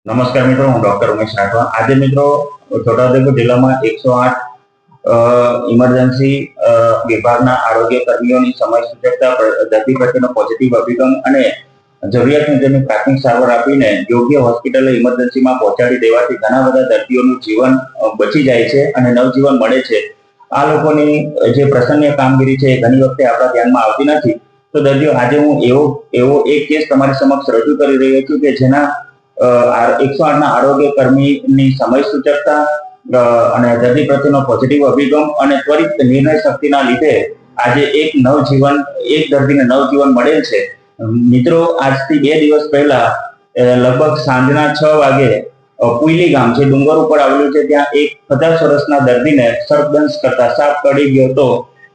નમસ્કાર મિત્રો, હું ડોક્ટર ઉમેશ રાઠવા. આજે મિત્રો છોટાઉદેપુર જિલ્લામાં 108 ઇમરજન્સી વિભાગના આરોગ્ય કર્મીઓની સમય સૂચકતા, દર્દી પ્રત્યેનો પોઝિટિવ અભિગમ અને જરૂરિયાત મુજબની પ્રાથમિક સારવાર આપીને યોગ્ય હોસ્પિટલે ઇમરજન્સીમાં પહોંચાડી દેવાથી ઘણા બધા દર્દીઓનું જીવન બચી જાય છે અને નવજીવન મળે છે. આ લોકોની જે પ્રસન્ન કામગીરી છે એ ઘણી વખતે આપણા ધ્યાનમાં આવતી નથી. તો દર્દીઓ, આજે હું એવો એક કેસ તમારી સમક્ષ રજૂ કરી રહ્યો છું કે જેના 108 ના આરોગ્ય કર્મીની સમય સૂચકતા અને દર્દી પ્રત્યેનો પોઝિટિવ અભિગમ અને ત્વરિત નિર્ણય શક્તિના લીધે આજે એક દર્દીને નવજીવન મળેલ છે. મિત્રો, આજથી 2 દિવસ પહેલા લગભગ સાંજના 6 વાગે પુઈલી ગામ જે ડુંગર ઉપર આવેલું છે ત્યાં એક 50 વર્ષના દર્દીને સર્પદંશ કરતા સાપ કરડી ગયો હતો,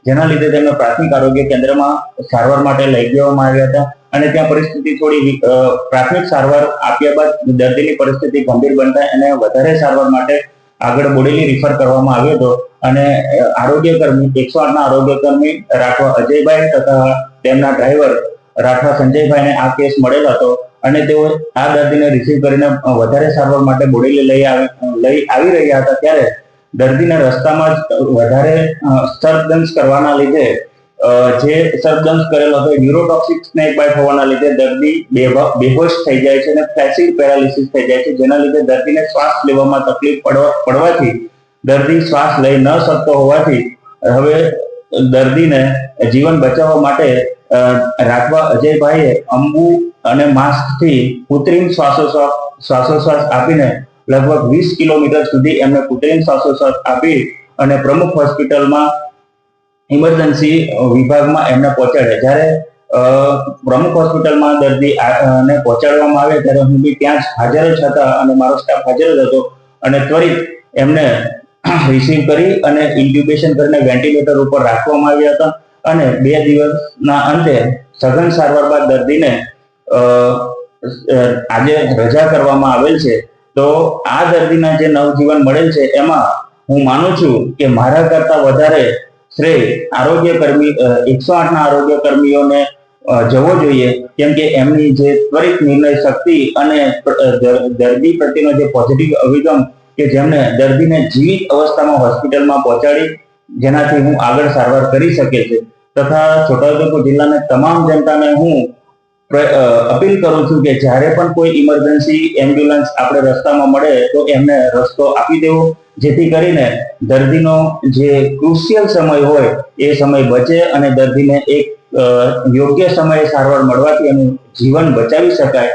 જેના લીધે તેમને પ્રાથમિક આરોગ્ય કેન્દ્રમાં સારવાર માટે લઈ જવામાં આવ્યા હતા. અને ત્યાં પરિસ્થિતિ થોડી પ્રાથમિક સારવાર આપ્યા બાદ દર્દીની પરિસ્થિતિ ગંભીર બનતા એને વધારે સારવાર માટે આગળ બોડેલી રિફર કરવામાં આવ્યો હતો. અને આરોગ્ય કર્મી 108 ના આરોગ્ય કર્મી રાઠવા અજયભાઈ તથા તેમના ડ્રાઈવર રાઠવા સંજયભાઈને આ કેસ મળેલો હતો અને તેઓ આ દર્દીને રિસીવ કરીને વધારે સારવાર માટે બોડેલી લઈ આવી રહ્યા હતા. ત્યારે દર્દીને રસ્તામાં જ વધારે સર્પદંશ કરવાના લીધે જે સર્પદંશ કરેલો હતો ન્યુરોટોક્સિક સ્નેક બાઇટ હોવાના લીધે દર્દી બેહોશ થઈ જાય છે અને ફ્લેસિડ પેરાલિસિસ થઈ જાય છે, જેના લીધે દર્દીને શ્વાસ લેવામાં તકલીફ પડવાથી દર્દી શ્વાસ લઈ ન શકતો હોવાથી હવે દર્દીને જીવન બચાવવા માટે રાઠવા અજયભાઈએ અંબુ અને માસ્કથી કૃત્રિમ શ્વાસોશ્વાસ આપીને લગભગ 20 કિલોમીટર સુધી એમને કૃત્રિમ શ્વાસોશ્વાસ આપી અને પ્રમુખ હોસ્પિટલમાં ઇમરજન્સી વિભાગમાં એમને પહોંચાડ્યા. જ્યારે પ્રમુખ હોસ્પિટલમાં દર્દીને પહોંચાડવામાં આવે ત્યારે હું બી ત્યાં જ હાજર જ હતા અને મારો સ્ટાફ હાજર જ હતો અને ત્વરિત એમને રિસીવ કરી અને ઇન્ટ્યુબેશન કરીને વેન્ટિલેટર ઉપર રાખવામાં આવ્યા હતા. અને 2 દિવસના અંતે સઘન સારવાર બાદ દર્દીને આજે રજા કરવામાં આવેલ છે. તો આ દર્દીના જે નવજીવન મળેલ છે એમાં હું માનું છું કે મારા કરતા વધારે શ્રેય આરોગ્ય કર્મી 108 ના આરોગ્ય કર્મીઓને જવો જોઈએ, કેમ કે એમની જે ત્વરિત નિર્ણય શક્તિ અને દર્દી પ્રત્યેનો જે પોઝિટિવ અભિગમ કે જેમને દર્દીને જીવિત અવસ્થામાં હોસ્પિટલમાં પહોંચાડી, જેનાથી હું આગળ સારવાર કરી શકે છે. તથા છોટાઉદેપુર જિલ્લાને તમામ જનતાને હું અપીલ કરું છું કે જ્યારે પણ કોઈ ઇમરજન્સી એમ્બ્યુલન્સ આપણે રસ્તામાં મળે તો એમને રસ્તો આપી દેવો, જેથી કરીને દર્દીનો જે ક્રુશિયલ સમય હોય એ સમય બચે અને દર્દીને એક યોગ્ય સમયે સારવાર મળવાથી એનું જીવન બચાવી શકાય.